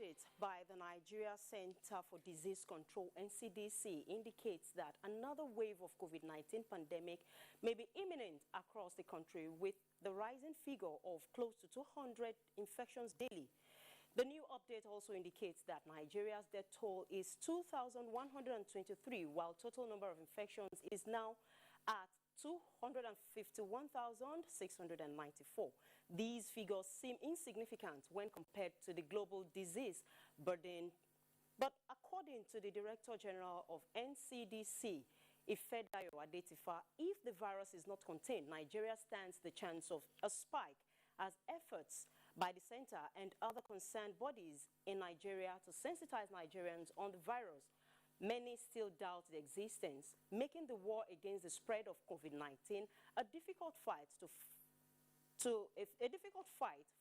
update by the Nigeria Center for Disease Control, NCDC, indicates that another wave of COVID-19 pandemic may be imminent across the country, with the rising figure of close to 200 infections daily. The new update also indicates that Nigeria's death toll is 2,123, while total number of infections is now at 251,694. These figures seem insignificant when compared to the global disease burden. But according to the Director General of NCDC, Ifedayo Adetifa, if the virus is not contained, Nigeria stands the chance of a spike, as efforts by the center and other concerned bodies in Nigeria to sensitize Nigerians on the virus. Many still doubt the existence, making the war against the spread of COVID-19 a difficult fight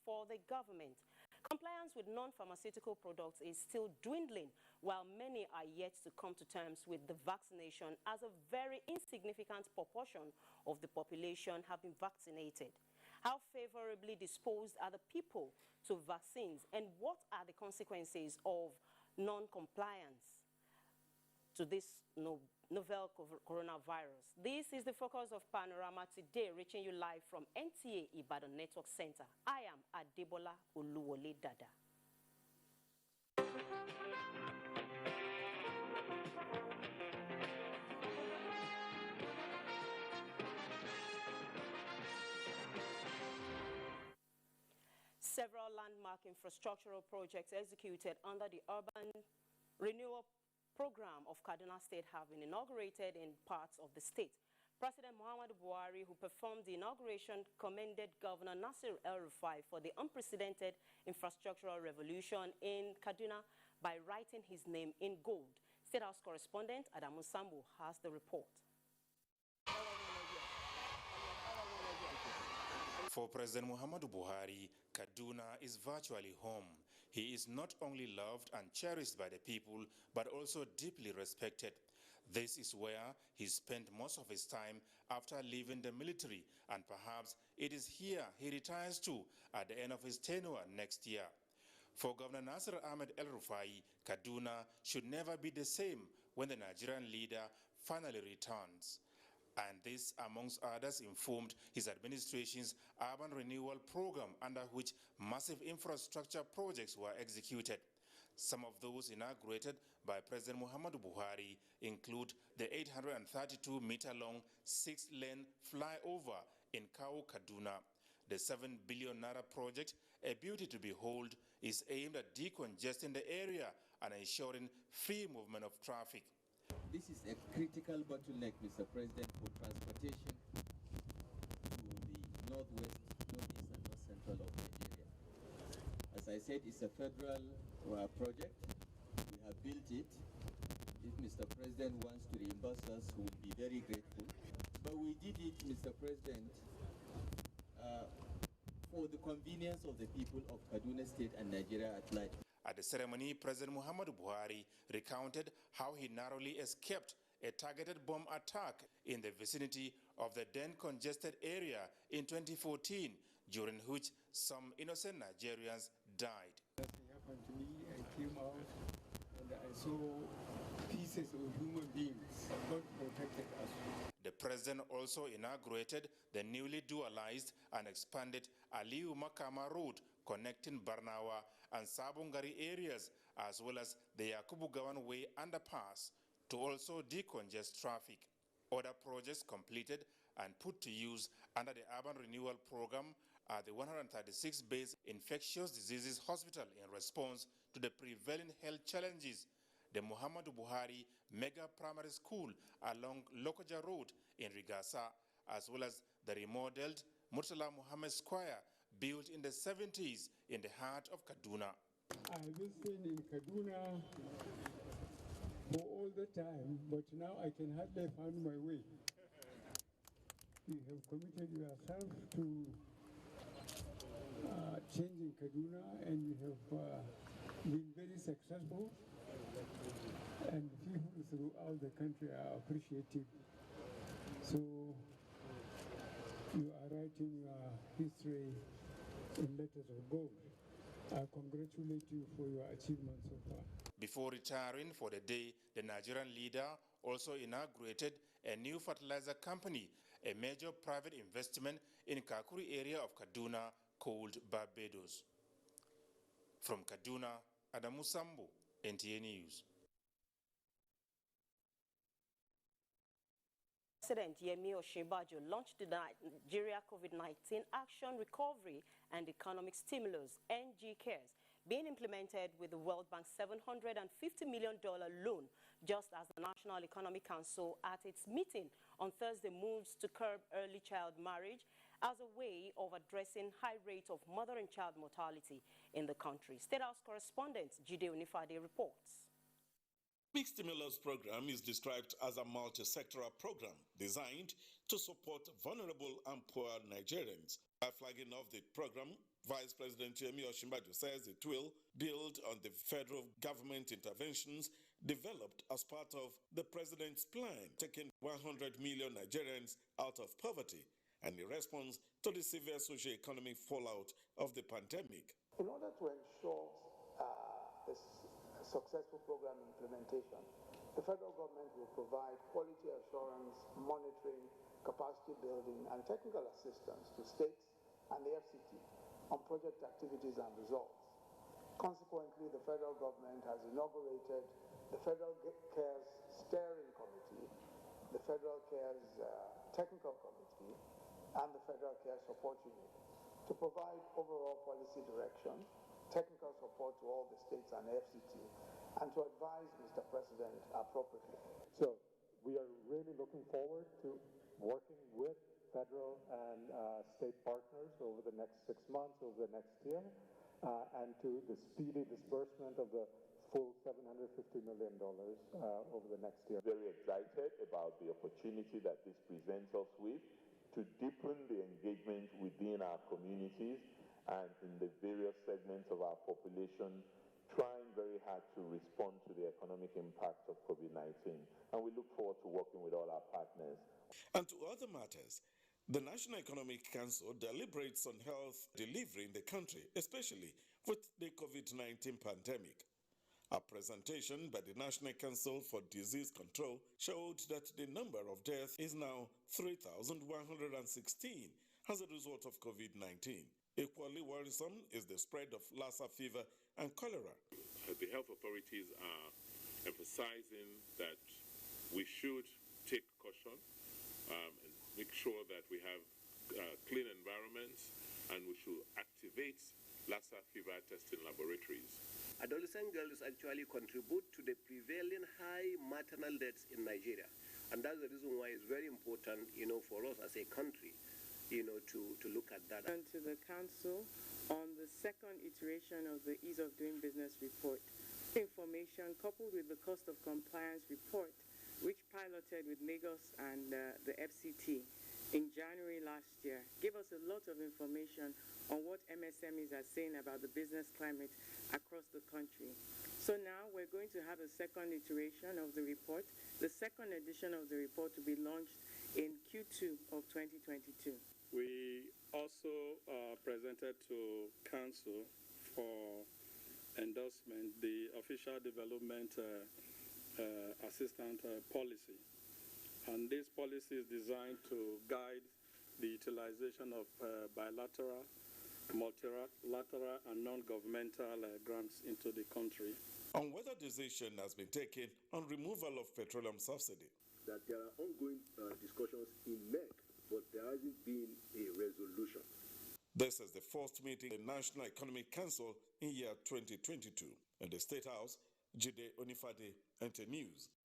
for the government. Compliance with non-pharmaceutical products is still dwindling, while many are yet to come to terms with the vaccination, as a very insignificant proportion of the population have been vaccinated. How favorably disposed are the people to vaccines, and what are the consequences of non-compliance to this novel coronavirus? This is the focus of Panorama today, reaching you live from NTA Ibadan Network Center. I am Adebola Oluwole Dada. Several landmark infrastructural projects executed under the Urban Renewal Program of Kaduna State have been inaugurated in parts of the state. President Muhammadu Buhari, who performed the inauguration, commended Governor Nasir El-Rufai for the unprecedented infrastructural revolution in Kaduna by writing his name in gold. State House correspondent Adamu Sambu has the report. For President Muhammadu Buhari, Kaduna is virtually home. He is not only loved and cherished by the people, but also deeply respected. This is where he spent most of his time after leaving the military, and perhaps it is here he retires to at the end of his tenure next year. For Governor Nasir Ahmed El-Rufai, Kaduna should never be the same when the Nigerian leader finally returns. And this, amongst others, informed his administration's urban renewal program, under which massive infrastructure projects were executed. Some of those inaugurated by President Muhammadu Buhari include the 832-meter-long 6-lane flyover in Kau, Kaduna. The 7 billion naira project, a beauty to behold, is aimed at decongesting the area and ensuring free movement of traffic. This is a critical bottleneck, Mr. President, for transportation to the northwest, northeast, and north central of Nigeria. As I said, it's a federal project. We have built it. If Mr. President wants to reimburse us, we will be very grateful. But we did it, Mr. President, for the convenience of the people of Kaduna State and Nigeria at large. At the ceremony, President Muhammadu Buhari recounted how he narrowly escaped a targeted bomb attack in the vicinity of the then congested area in 2014, during which some innocent Nigerians died. Nothing happened to me. I came out and I saw pieces of human beings. God protected us. The president also inaugurated the newly dualized and expanded Aliyu Makama Road connecting Barnawa and Sabongari areas, as well as the Yakubu Gawan Way underpass, to also decongest traffic. Other projects completed and put to use under the Urban Renewal Program are the 136-bed infectious diseases hospital in response to the prevailing health challenges, the Muhammadu Buhari Mega Primary School along Lokoja Road in Rigasa, as well as the remodeled Murtala Muhammad Square, built in the 70s in the heart of Kaduna. I've been staying in Kaduna for all the time, but now I can hardly find my way. You have committed yourself to changing Kaduna, and you have been very successful, and people throughout the country are appreciative. So you are writing history in letters of gold. I congratulate you for your achievements so far. Before retiring for the day, the Nigerian leader also inaugurated a new fertilizer company, a major private investment in Kakuri area of Kaduna called Barbados. From Kaduna, Adamu Sambo, NTA News. President Yemi Osinbajo launched the Nigeria COVID-19 Action Recovery and Economic Stimulus (NG Cares) being implemented with the World Bank's $750 million loan, just as the National Economic Council at its meeting on Thursday moves to curb early child marriage as a way of addressing high rate of mother and child mortality in the country. State House correspondent Jide Onifade reports. The stimulus program is described as a multi-sectoral program designed to support vulnerable and poor Nigerians. By flagging off the program, Vice President Yemi Osinbajo says it will build on the federal government interventions developed as part of the president's plan, taking 100 million Nigerians out of poverty and in response to the severe socio-economic fallout of the pandemic. In order to ensure this successful program implementation, the federal government will provide quality assurance, monitoring, capacity building, and technical assistance to states and the FCT on project activities and results. Consequently, the federal government has inaugurated the Federal Cares Steering Committee, the Federal Cares Technical Committee, and the Federal Cares Support Unit to provide overall policy direction, technical support to all the states and FCT, and to advise Mr. President appropriately. So we are really looking forward to working with federal and state partners over the next 6 months, over the next year, and to the speedy disbursement of the full $750 million over the next year. Very excited about the opportunity that this presents us with to deepen the engagement within our communities and in the various segments of our population, trying very hard to respond to the economic impact of COVID-19. And we look forward to working with all our partners. And to other matters, the National Economic Council deliberates on health delivery in the country, especially with the COVID-19 pandemic. A presentation by the National Council for Disease Control showed that the number of deaths is now 3,116 as a result of COVID-19. Equally worrisome is the spread of Lassa fever and cholera. The health authorities are emphasizing that we should take caution and make sure that we have clean environments, and we should activate Lassa fever testing laboratories. Adolescent girls actually contribute to the prevailing high maternal deaths in Nigeria, and that's the reason why it's very important, for us as a country, to look at that. And to the Council on the second iteration of the Ease of Doing Business report. Information coupled with the cost of compliance report, which piloted with Lagos and the FCT in January last year, gave us a lot of information on what MSMEs are saying about the business climate across the country. So now we're going to have a second iteration of the report. The second edition of the report will be launched in Q2 of 2022. We also presented to Council for endorsement the official development assistant policy. And this policy is designed to guide the utilization of bilateral, multilateral, and non-governmental grants into the country. On whether decision has been taken on removal of petroleum subsidy. That there are ongoing discussions in MEC, but there hasn't been a resolution. This is the first meeting of the National Economic Council in year 2022. In the State House, Jide Onifade, NTA News.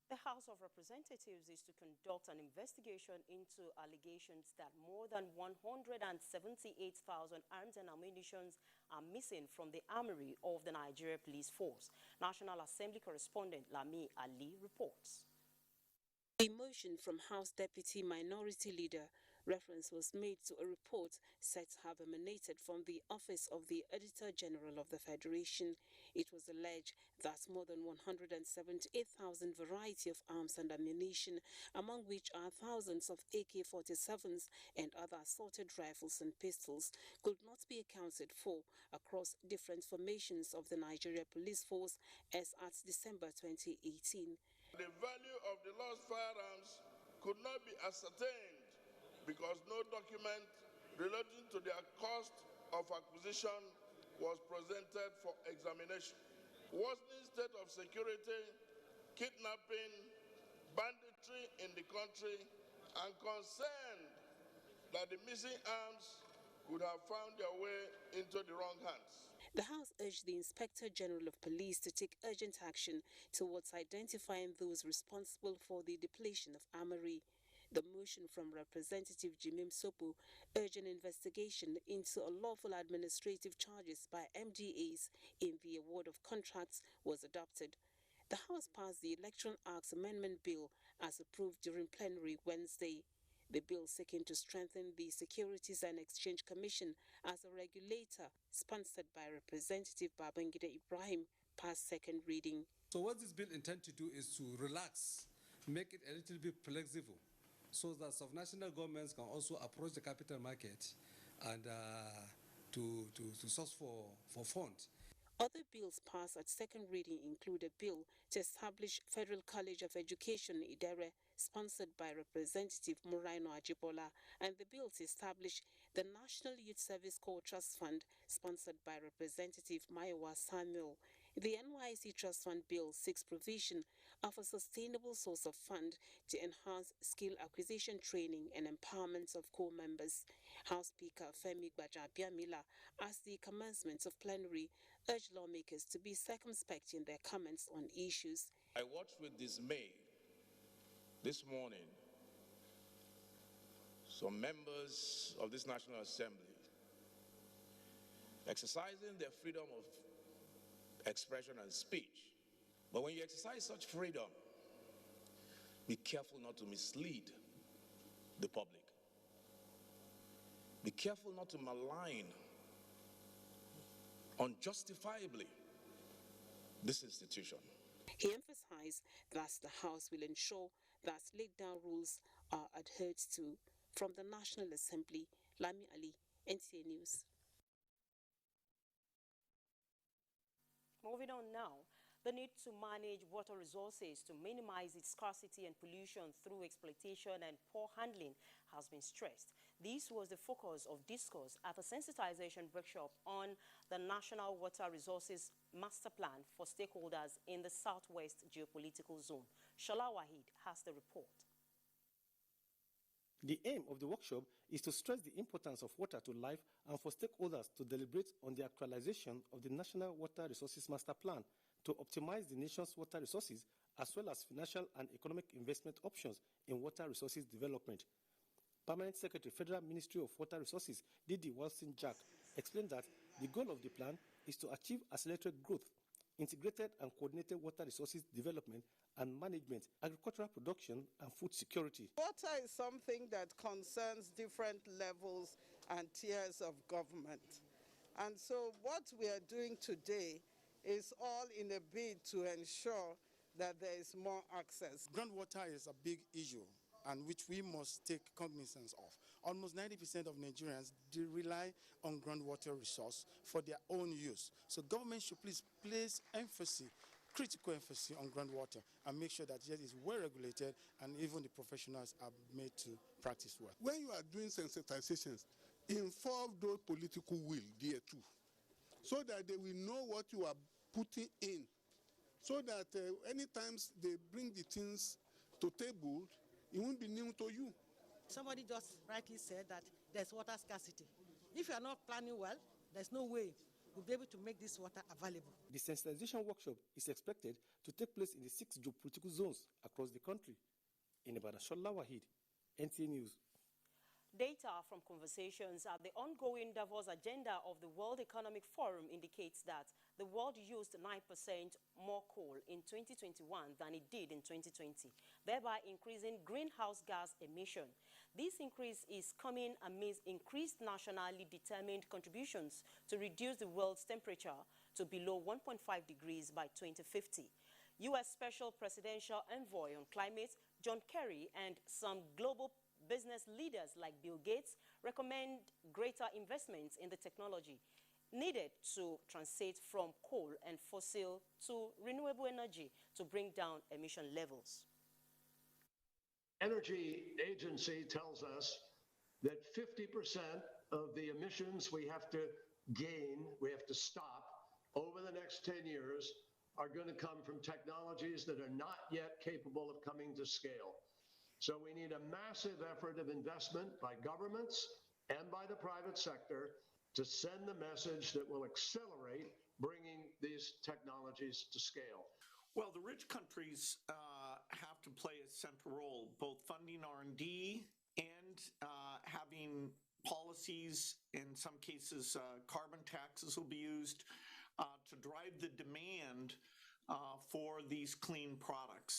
The House of Representatives is to conduct an investigation into allegations that more than 178,000 arms and ammunition are missing from the armory of the Nigeria Police Force. National Assembly correspondent Lami Ali reports. A motion from House Deputy Minority Leader Reference was made to a report said to have emanated from the Office of the Auditor General of the Federation. It was alleged that more than 178,000 variety of arms and ammunition, among which are thousands of AK-47s and other assorted rifles and pistols, could not be accounted for across different formations of the Nigeria Police Force as at December 2018. The value of the lost firearms could not be ascertained because no document relating to their cost of acquisition was presented for examination. Worsening state of security, kidnapping, banditry in the country, and concern that the missing arms could have found their way into the wrong hands. The House urged the Inspector General of Police to take urgent action towards identifying those responsible for the depletion of armory. The motion from Representative Jimim Sopo urged an investigation into unlawful administrative charges by MDAs in the award of contracts was adopted. The House passed the Electoral Acts Amendment Bill as approved during plenary Wednesday. The bill seeking to strengthen the Securities and Exchange Commission as a regulator, sponsored by Representative Babangida Ibrahim, passed second reading. So what this bill intends to do is to relax, make it a little bit flexible, so that subnational governments can also approach the capital market and to source for funds. Other bills passed at second reading include a bill to establish Federal College of Education Idere, sponsored by Representative Muraino Ajibola, and the bill to establish the National Youth Service Corps Trust Fund, sponsored by Representative Maiwa Samuel. The NYC Trust Fund bill seeks provision of a sustainable source of fund to enhance skill acquisition training and empowerment of corps members. House Speaker Femi Gbajabiamila, at the commencement of plenary, urged lawmakers to be circumspect in their comments on issues. I watched with dismay this morning some members of this National Assembly exercising their freedom of expression and speech. But when you exercise such freedom, be careful not to mislead the public. Be careful not to malign unjustifiably this institution. He emphasized that the House will ensure that laid down rules are adhered to. From the National Assembly, Lami Ali, NTA News. Moving on now, the need to manage water resources to minimize its scarcity and pollution through exploitation and poor handling has been stressed. This was the focus of discourse at a sensitization workshop on the National Water Resources Master Plan for stakeholders in the Southwest Geopolitical Zone. Shala Wahid has the report. The aim of the workshop is to stress the importance of water to life and for stakeholders to deliberate on the actualization of the National Water Resources Master Plan to optimize the nation's water resources as well as financial and economic investment options in water resources development. Permanent Secretary, Federal Ministry of Water Resources, Didi Wilson-Jack, explained that the goal of the plan is to achieve accelerated growth, integrated and coordinated water resources development and management, agricultural production, and food security. Water is something that concerns different levels and tiers of government. And so what we are doing today is all in a bid to ensure that there is more access. Groundwater is a big issue and which we must take cognizance of. Almost 90% of Nigerians do rely on groundwater resource for their own use. So government should please place emphasis, critical emphasis on groundwater and make sure that it is well regulated and even the professionals are made to practice well. When you are doing sensitizations, involve those political will there too, so that they will know what you are putting in, so that anytime they bring the things to table, it won't be new to you. Somebody just rightly said that there's water scarcity. If you are not planning well, there's no way we'll be able to make this water available. The sensitization workshop is expected to take place in the 6 geopolitical zones across the country. In Ibadan, Shola Wahid, NTA News. Data from conversations at the ongoing Davos agenda of the World Economic Forum indicates that the world used 9% more coal in 2021 than it did in 2020, thereby increasing greenhouse gas emission. This increase is coming amidst increased nationally determined contributions to reduce the world's temperature to below 1.5 degrees by 2050. U.S. Special Presidential Envoy on Climate, John Kerry, and some global business leaders like Bill Gates recommend greater investments in the technology needed to transit from coal and fossil to renewable energy to bring down emission levels. Energy Agency tells us that 50% of the emissions we have to stop over the next 10 years are going to come from technologies that are not yet capable of coming to scale. So we need a massive effort of investment by governments and by the private sector to send the message that will accelerate bringing these technologies to scale. Well, the rich countries have to play a central role, both funding R&D and having policies. In some cases, carbon taxes will be used to drive the demand for these clean products.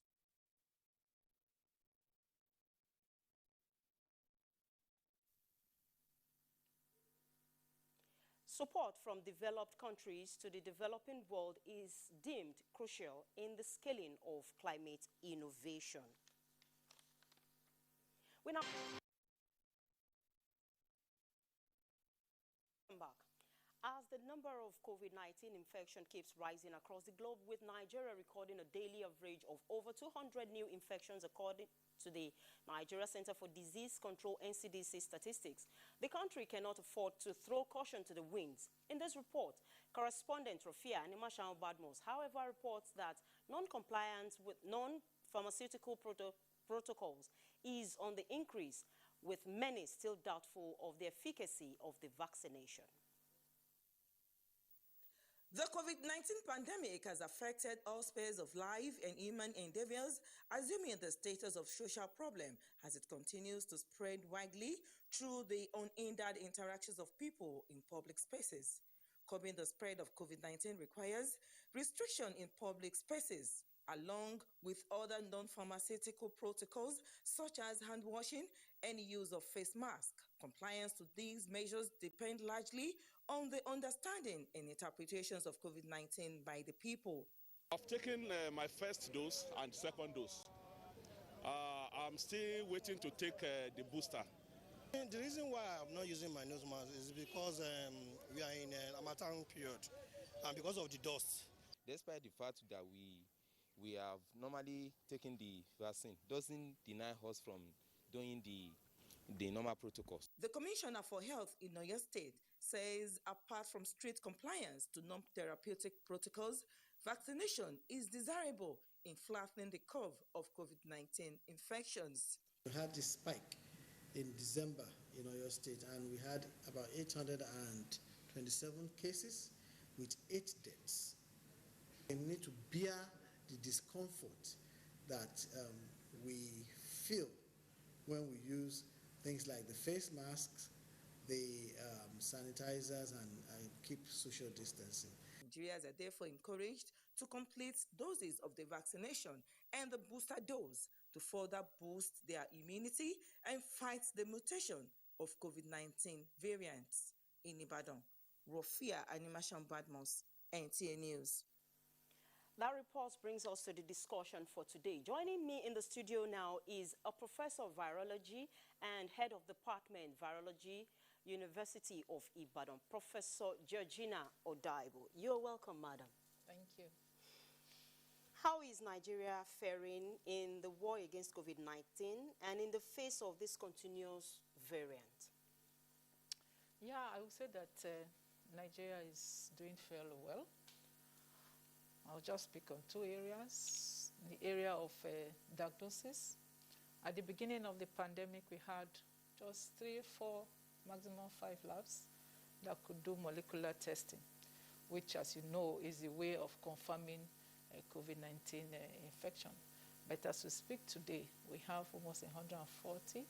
Support from developed countries to the developing world is deemed crucial in the scaling of climate innovation. We now come back. As the number of COVID-19 infection keeps rising across the globe, with Nigeria recording a daily average of over 200 new infections according to the Nigeria Center for Disease Control (NCDC) statistics, the country cannot afford to throw caution to the winds. In this report, correspondent Rofia Animashan Badmos, however, reports that non-compliance with non-pharmaceutical protocols is on the increase, with many still doubtful of the efficacy of the vaccination. The COVID-19 pandemic has affected all spheres of life and human endeavors, assuming the status of social problem as it continues to spread widely through the unhindered interactions of people in public spaces. Curbing the spread of COVID-19 requires restriction in public spaces, along with other non-pharmaceutical protocols such as hand washing and use of face mask. Compliance to these measures depend largely on the understanding and interpretations of COVID-19 by the people. I've taken my first dose and second dose. I'm still waiting to take the booster. The reason why I'm not using my nose mask is because we are in an Harmattan period and because of the dust. Despite the fact that we have normally taken the vaccine, doesn't deny us from doing the normal protocols. The Commissioner for Health in Oyo State says apart from strict compliance to non-therapeutic protocols, vaccination is desirable in flattening the curve of COVID-19 infections. We had this spike in December in Oyo State, and we had about 827 cases with 8 deaths. We need to bear the discomfort that we feel when we use things like the face masks, the sanitizers, and keep social distancing. Nigerians are therefore encouraged to complete doses of the vaccination and the booster dose to further boost their immunity and fight the mutation of COVID-19 variants. In Ibadan, Rofia Animashan Badmos, NTA News. That report brings us to the discussion for today. Joining me in the studio now is a professor of virology and head of Department Virology, University of Ibadan, Professor Georgina Odaibo. You're welcome, madam. Thank you. How is Nigeria faring in the war against COVID-19 and in the face of this continuous variant? Yeah, I would say that Nigeria is doing fairly well. I'll just speak on 2 areas. The area of diagnosis. At the beginning of the pandemic, we had just 3, 4, maximum 5 labs that could do molecular testing, which, as you know, is a way of confirming COVID-19 infection. But as we speak today, we have almost 140.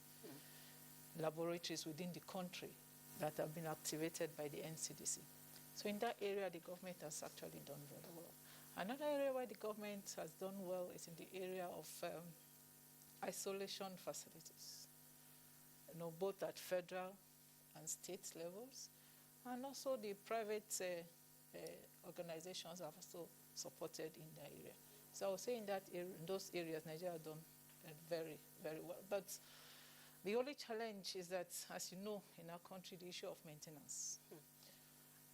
laboratories within the country that have been activated by the NCDC. So in that area, the government has actually done very well. Another area where the government has done well is in the area of isolation facilities, both at federal and state levels, and also the private organizations have also supported in that area. So I would say in those areas, Nigeria has done very, very well. But the only challenge is that, as you know, in our country, the issue of maintenance.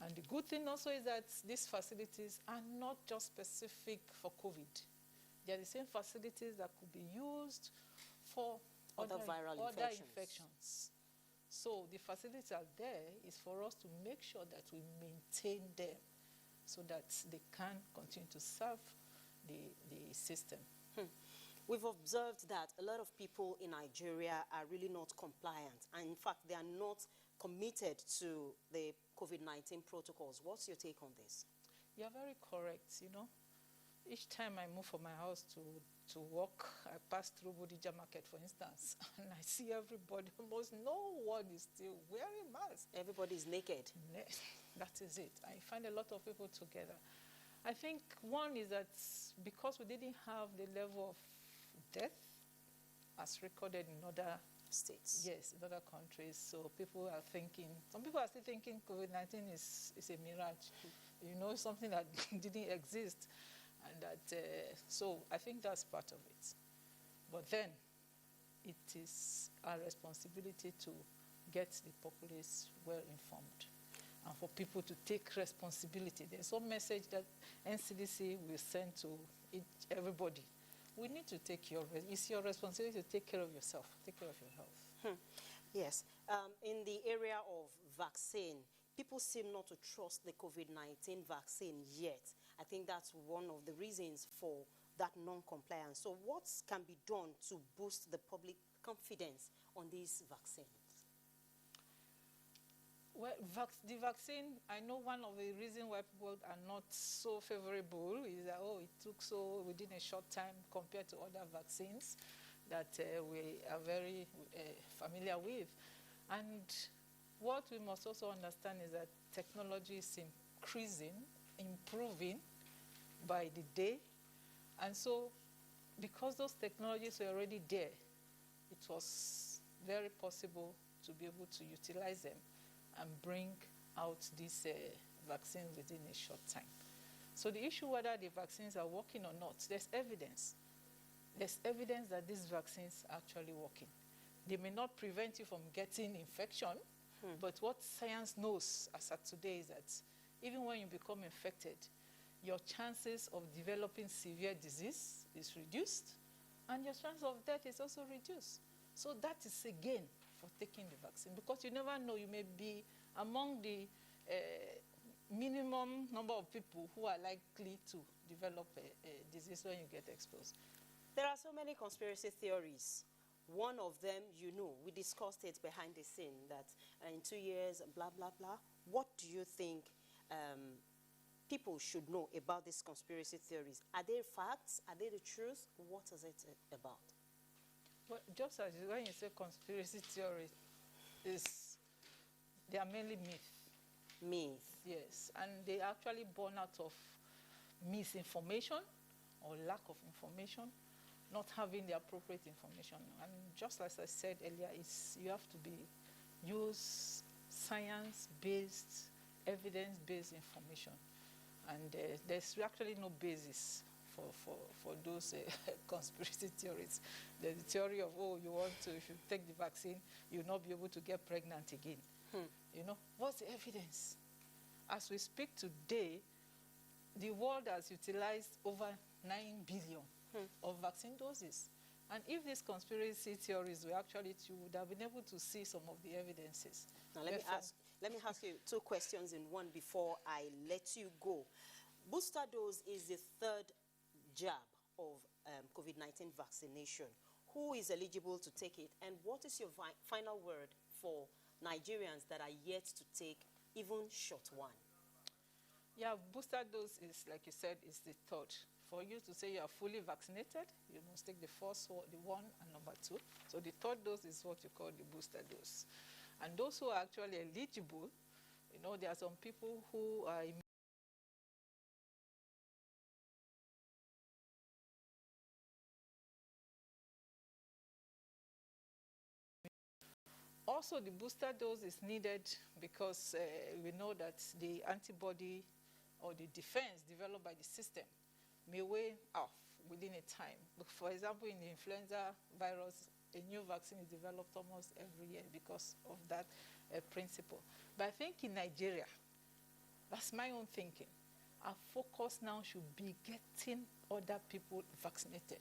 And the good thing also is that these facilities are not just specific for COVID. They are the same facilities that could be used for other viral infections. So the facilities are there is for us to make sure that we maintain them so that they can continue to serve the system. We've observed that a lot of people in Nigeria are really not compliant. And in fact, they are not committed to the COVID-19 protocols. What's your take on this? You're very correct. Each time I move from my house to work, I pass through Bodija Market, for instance, and I see everybody, almost no one is still wearing masks. Everybody is naked. That is it. I find a lot of people together. I think one is that because we didn't have the level of death as recorded in other states. Yes, in other countries. So people are thinking, some people are still thinking COVID-19 is a mirage, something that didn't exist. And that, so I think that's part of it. But then it is our responsibility to get the populace well informed and for people to take responsibility. There's some message that NCDC will send to everybody. We need to take it's your responsibility to take care of yourself, take care of your health. Yes. In the area of vaccine, people seem not to trust the COVID-19 vaccine yet. I think that's one of the reasons for that non-compliance. So what can be done to boost the public confidence on these vaccines? Well, the vaccine, I know one of the reasons why people are not so favorable is that, it took so within a short time compared to other vaccines that we are very familiar with. And what we must also understand is that technology is increasing, improving by the day. And so because those technologies were already there, it was very possible to be able to utilize them and bring out these vaccines within a short time. So the issue whether the vaccines are working or not, there's evidence. There's evidence that these vaccines are actually working. They may not prevent you from getting infection, but what science knows as of today is that even when you become infected, your chances of developing severe disease is reduced, and your chance of death is also reduced. So that is again for taking the vaccine, because you never know, you may be among the minimum number of people who are likely to develop a disease when you get exposed. There are so many conspiracy theories. One of them, we discussed it behind the scene, that in 2 years, blah, blah, blah. What do you think people should know about these conspiracy theories? Are they facts? Are they the truth? What is it about? Well, just as when you say conspiracy theory, they are mainly myth. Myth? Yes, and they are actually born out of misinformation or lack of information, not having the appropriate information. And just as I said earlier, you have to use science-based, evidence-based information. And there's actually no basis for those conspiracy theories. There's the theory of, if you take the vaccine, you'll not be able to get pregnant again. What's the evidence? As we speak today, the world has utilized over 9 billion of vaccine doses. And if these conspiracy theories were actually true, we would have been able to see some of the evidences. Now, let me ask you 2 questions in one before I let you go. Booster dose is the 3rd jab of COVID-19 vaccination. Who is eligible to take it? And what is your final word for Nigerians that are yet to take even shot one? Yeah, booster dose is, like you said, is the 3rd. For you to say you are fully vaccinated, you must take the first one, the 1 and number 2. So the third dose is what you call the booster dose. And those who are actually eligible, you know, there are some people who are also, the booster dose is needed because we know that the antibody or the defense developed by the system may wear off within a time. For example, in the influenza virus, a new vaccine is developed almost every year because of that principle. But I think in Nigeria, that's my own thinking, our focus now should be getting other people vaccinated.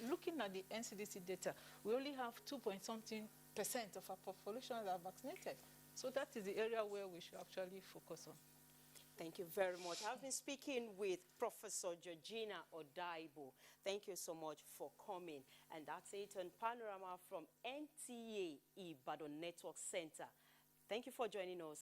Looking at the NCDC data, we only have 2.something% of our population that are vaccinated. So that is the area where we should actually focus on. Thank you very much. I've been speaking with Professor Georgina Odaibo. Thank you so much for coming. And that's it on Panorama from NTA Ibadan Network Center. Thank you for joining us.